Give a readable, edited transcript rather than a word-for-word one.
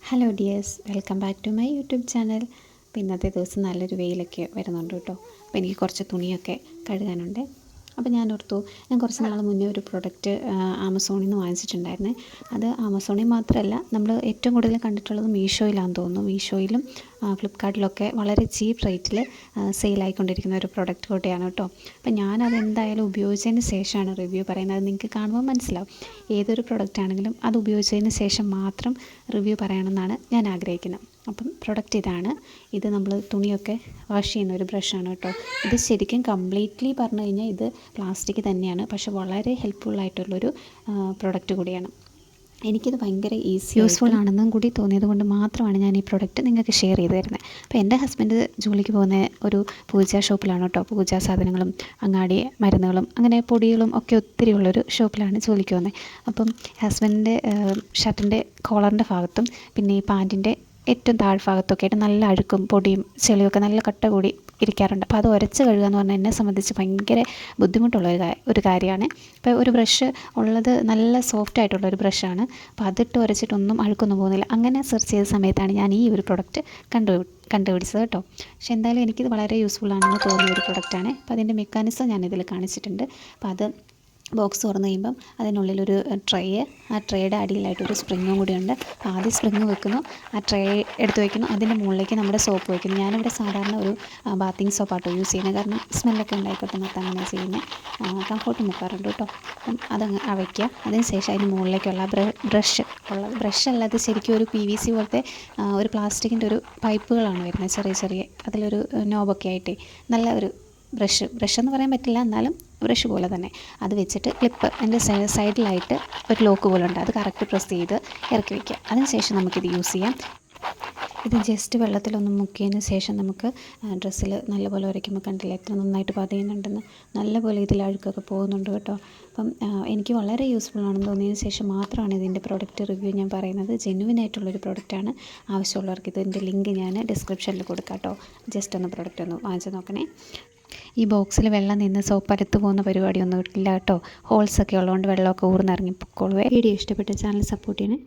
Hello dears, welcome back to my YouTube channel. അപ്പോൾ ഇന്നത്തെ ദിവസം നല്ലൊരു വെയിലൊക്കെ വരുന്നുണ്ട് കേട്ടോ. അപ്പോൾ എനിക്ക് കുറച്ച് തുണിയൊക്കെ കഴുകാനുണ്ട്. അപ്പോൾ ഞാൻ ഓർത്തു, ഞാൻ കുറച്ച് നാൾ മുന്നേ ഒരു പ്രൊഡക്റ്റ് ആമസോണിൽ നിന്ന് വാങ്ങിച്ചിട്ടുണ്ടായിരുന്നേ. അത് ആമസോണിൽ മാത്രമല്ല, നമ്മൾ ഏറ്റവും കൂടുതൽ കണ്ടിട്ടുള്ളത് മീഷോയിലാണെന്ന് തോന്നുന്നു. മീഷോയിലും ഫ്ലിപ്പ്കാർട്ടിലൊക്കെ വളരെ ചീപ്പ് റേറ്റിൽ സെയിലായിക്കൊണ്ടിരിക്കുന്ന ഒരു പ്രൊഡക്റ്റ് കൂടെയാണ് കേട്ടോ. അപ്പം ഞാനത് എന്തായാലും ഉപയോഗിച്ചതിന് ശേഷമാണ് റിവ്യൂ പറയുന്നത്. അത് നിങ്ങൾക്ക് കാണുമ്പോൾ മനസ്സിലാവും. ഏതൊരു പ്രൊഡക്റ്റ് ആണെങ്കിലും അത് ഉപയോഗിച്ചതിന് ശേഷം മാത്രം റിവ്യൂ പറയണമെന്നാണ് ഞാൻ ആഗ്രഹിക്കുന്നത്. അപ്പം പ്രൊഡക്റ്റ് ഇതാണ്. ഇത് നമ്മൾ തുണിയൊക്കെ വാഷ് ചെയ്യുന്ന ഒരു ബ്രഷാണ് കേട്ടോ. ഇത് ശരിക്കും കംപ്ലീറ്റ്ലി പറഞ്ഞു കഴിഞ്ഞാൽ ഇത് പ്ലാസ്റ്റിക് തന്നെയാണ്, പക്ഷെ വളരെ ഹെൽപ്ഫുള്ളായിട്ടുള്ളൊരു പ്രൊഡക്റ്റ് കൂടിയാണ്. എനിക്കിത് ഭയങ്കര യൂസ്ഫുൾ ആണെന്നും കൂടി തോന്നിയത് കൊണ്ട് മാത്രമാണ് ഞാൻ ഈ പ്രൊഡക്റ്റ് നിങ്ങൾക്ക് ഷെയർ ചെയ്ത് തരുന്നത്. അപ്പോൾ എൻ്റെ ഹസ്ബൻഡ് ജോലിക്ക് പോകുന്ന ഒരു പൂജാ ഷോപ്പിലാണ് കേട്ടോ. പൂജാ സാധനങ്ങളും അങ്ങാടി മരുന്നുകളും അങ്ങനെ പൊടികളും ഒക്കെ ഒത്തിരി ഉള്ളൊരു ഷോപ്പിലാണ് ജോലിക്ക് പോകുന്നത്. അപ്പം ഹസ്ബൻഡിൻ്റെ ഷർട്ടിൻ്റെ കോളറിൻ്റെ ഭാഗത്തും പിന്നെ ഈ പാൻറ്റിൻ്റെ ഏറ്റവും താഴ്ഭാഗത്തൊക്കെ ആയിട്ട് നല്ല അഴുക്കും പൊടിയും ചെളിയൊക്കെ നല്ല കട്ട കൂടി ഇരിക്കാറുണ്ട്. അപ്പോൾ അത് ഉരച്ച് കഴുകുക എന്ന് പറഞ്ഞാൽ എന്നെ സംബന്ധിച്ച് ഭയങ്കര ബുദ്ധിമുട്ടുള്ള ഒരു കാര്യമാണ്. ഇപ്പോൾ ഒരു ബ്രഷ് ഉള്ളത് നല്ല സോഫ്റ്റ് ആയിട്ടുള്ള ഒരു ബ്രഷാണ്. അപ്പോൾ അതിട്ട് ഉരച്ചിട്ടൊന്നും അഴുക്കൊന്നും പോകുന്നില്ല. അങ്ങനെ സെർച്ച് ചെയ്ത സമയത്താണ് ഞാൻ ഈ ഒരു പ്രൊഡക്റ്റ് കണ്ടുപിടിച്ചത് കേട്ടോ. പക്ഷെ എന്തായാലും എനിക്കിത് വളരെ യൂസ്ഫുൾ ആണെന്ന് തോന്നിയ ഒരു പ്രൊഡക്റ്റാണ്. അപ്പോൾ അതിൻ്റെ മെക്കാനിസം ഞാനിതിൽ കാണിച്ചിട്ടുണ്ട്. അപ്പോൾ അത് ബോക്സ് തുറന്ന് കഴിയുമ്പം അതിനുള്ളിലൊരു ട്രേ, ആ ട്രേയുടെ അടിയിലായിട്ടൊരു സ്പ്രിങ്ങും കൂടിയുണ്ട്. ആദ്യം സ്പ്രിങ് വെക്കുന്നു, ആ ട്രേ എടുത്ത് വയ്ക്കുന്നു, അതിൻ്റെ മുകളിലേക്ക് നമ്മുടെ സോപ്പ് വയ്ക്കുന്നു. ഞാനിവിടെ സാധാരണ ഒരു ബാത്തിങ് സോപ്പാട്ടോ യൂസ് ചെയ്യുന്നത്, കാരണം സ്മെല്ലൊക്കെ ഉണ്ടായിക്കോട്ടെ എന്നൊക്കെ അങ്ങനെ ചെയ്യുന്നത്. കംഫോർട്ട് മുക്കാറുണ്ട് കേട്ടോ. അപ്പം അതങ്ങ് വയ്ക്കുക. അതിന് ശേഷം അതിന് മുകളിലേക്കുള്ള ബ്രഷ് അല്ലാതെ ശരിക്കും ഒരു PVC പോലത്തെ ഒരു പ്ലാസ്റ്റിക്കിൻ്റെ ഒരു പൈപ്പുകളാണ് വരുന്നത്, ചെറിയ ചെറിയ. അതിലൊരു നോബൊക്കെ ആയിട്ട് നല്ല ഒരു ബ്രഷ് എന്ന് പറയാൻ പറ്റില്ല, എന്നാലും ബ്രഷ് പോലെ തന്നെ. അത് വെച്ചിട്ട് ക്ലിപ്പ് അതിൻ്റെ സൈഡിലായിട്ട് ഒരു ലോക്ക് പോലെ ഉണ്ട്. അത് കറക്റ്റ് പ്രസ് ചെയ്ത് ഇറക്കി വയ്ക്കുക. അതിന് ശേഷം നമുക്കിത് യൂസ് ചെയ്യാം. ഇത് ജസ്റ്റ് വെള്ളത്തിലൊന്ന് മുക്കിയതിന് ശേഷം നമുക്ക് ഡ്രസ്സിൽ നല്ലപോലെ ഉരയ്ക്കുമ്പോൾ കണ്ടില്ല എത്ര നന്നായിട്ട് പതയുന്നുണ്ടെന്ന്. നല്ലപോലെ ഇതിൽ അഴുക്കൊക്കെ പോകുന്നുണ്ട് കേട്ടോ. അപ്പം എനിക്ക് വളരെ യൂസ്ഫുൾ ആണെന്ന് തോന്നിയതിന് ശേഷം മാത്രമാണ് ഇതിൻ്റെ പ്രൊഡക്റ്റ് റിവ്യൂ ഞാൻ പറയുന്നത്. ജെന്യുവിൻ ആയിട്ടുള്ളൊരു പ്രൊഡക്റ്റാണ്. ആവശ്യമുള്ളവർക്ക് ഇതിൻ്റെ ലിങ്ക് ഞാൻ ഡിസ്ക്രിപ്ഷനിൽ കൊടുക്കാം കേട്ടോ. ജസ്റ്റ് ഒന്ന് പ്രൊഡക്റ്റ് ഒന്ന് വാങ്ങിച്ച് നോക്കണേ. ഈ ബോക്സിൽ വെള്ളം നിന്ന് സോപ്പ് അരത്ത് പോകുന്ന പരിപാടിയൊന്നും ഇല്ല കേട്ടോ. ഹോൾസൊക്കെ ഉള്ളതുകൊണ്ട് വെള്ളമൊക്കെ ഊർന്നിറങ്ങി പൊക്കോളുവേ. വീഡിയോ ഇഷ്ടപ്പെട്ട ചാനൽ സപ്പോർട്ട് ചെയ്യണേ.